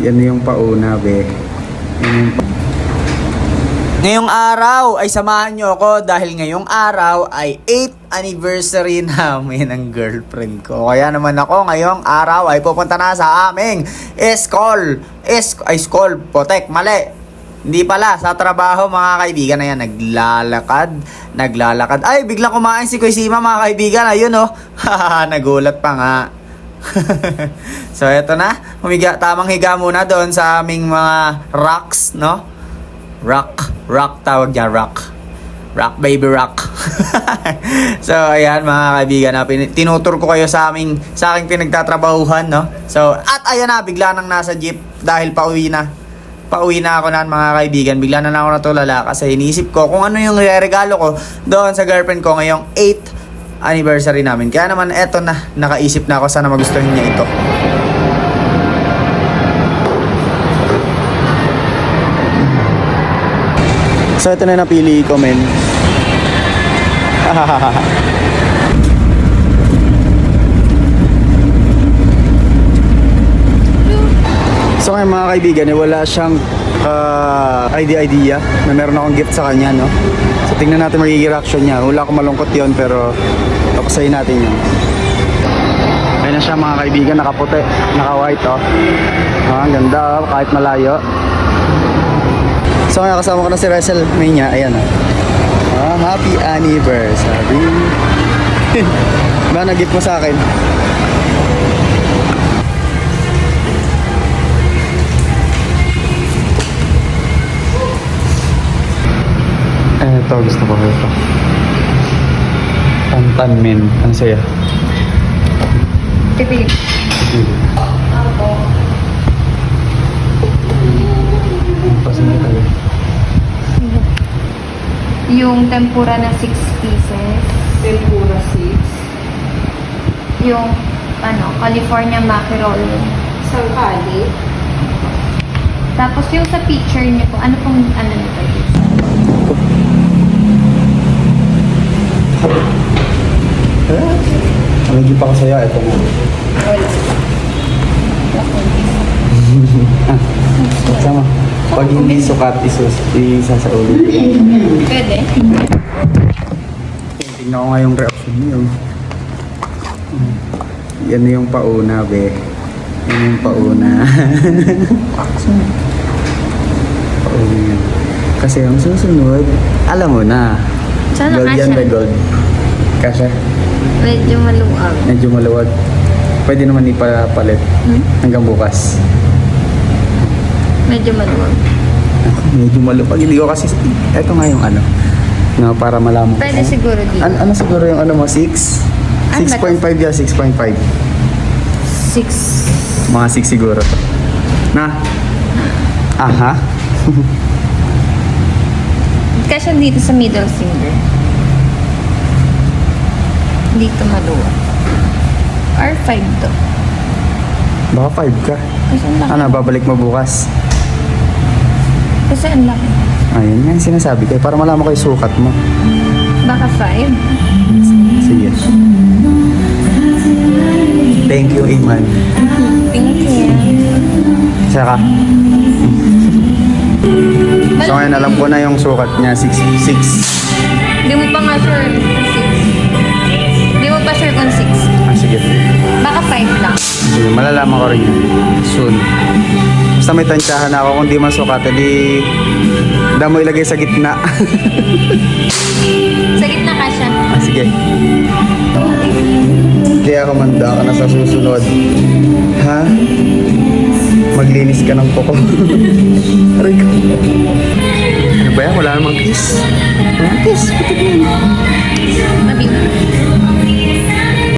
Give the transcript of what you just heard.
Yan yung pauna, be. Yan yung ngayong araw ay samahan nyo ako dahil ngayong araw ay 8th anniversary namin ng girlfriend ko. Kaya naman ako ngayong araw ay pupunta na sa aming school. School, potek, mali. Hindi pala, sa trabaho mga kaibigan na yan, naglalakad. Ay, biglang kumain si Kuya Sima mga kaibigan. Ayun oh, nagulat pa nga. So eto na, tamang higa muna doon sa aming mga rocks, no? Rock tawag niya, rock baby rock. So ayan mga kaibigan, tinutur ko kayo sa aking pinagtatrabahuhan, no? So at ayan na, bigla nang nasa jeep dahil pauwi na ako na mga kaibigan. Bigla na ako natulala kasi iniisip ko kung ano yung regalo ko doon sa girlfriend ko ngayong 8th anniversary namin. Kaya naman eto na, nakaisip na ako, sana magustuhan niya ito. So ito na napili ko, men. So ngayon mga kaibigan, wala siyang idea na meron akong gift sa kanya, no? So tingnan natin magiging reaction niya. Wala akong malungkot yon, pero tapusayin natin yun. Ayun na siya mga kaibigan, nakaputi, naka-white, oh. Ang ganda, oh, kahit malayo. So ngayon kasama ko na si Russell Mania. Ayan, oh. Happy anniversary. Ba, nag-gift mo sa akin? Ito, gusto ko ito. Tantanmen. Ano sa'yo? Tipid. Ako. Pasin tayo. Yung tempura na 6 pieces. Tempura 6. Yung, California mackerel. Sangkali. Tapos yung sa picture niyo po, ano pong, nito? Medyo pa ko sa'yo. Ito mo. Sama. Pag hindi sukat, isa sa ulit. Pwede. Tingnan ko nga yung reaction niyo. Yan na yung pauna, be. Yan yung pauna. Pauna yan. Kasi ang susunod, alam mo na. Sana Gold yan, kasha. be, gold. Kasha. Medyo maluwag. Medyo maluwag. Pwede naman ipapalit hanggang bukas. Medyo maluwag. Medyo maluwag. Hindi ko kasi, eto nga yung na para malaman ko. Pwede siguro dito. Ano siguro yung mo? 6? 6.5 yan, 6.5. 6. Mga 6 siguro. Na? Aha. Kasi dito sa middle finger. Dito maluwag. Or 5 to. Baka 5 ka. Kasi ang laki. Babalik mo bukas. Kasi ang laki. Ayun nga yung sinasabi ko. Para malaman ko yung sukat mo. Baka 5. Sige. Thank you, Iman. Thank you. Saka. So ngayon alam ko na yung sukat niya. 6. Hindi mo pa nga sure kung 6. Hindi mo pa sure kung 6. Sige. Baka 5 lang. Sige, malalaman ko rin yun. Soon. Basta may tansyahan ako. Kung di man sukat, edi damo ilagay sa gitna. Sa gitna ka siya. Sige. Kaya kumanda ka na sa susunod. Ha? Maglinis ka ng kuko. Aray ka. Ano ba yan? Wala namang kiss. Walang kiss. Putik mo.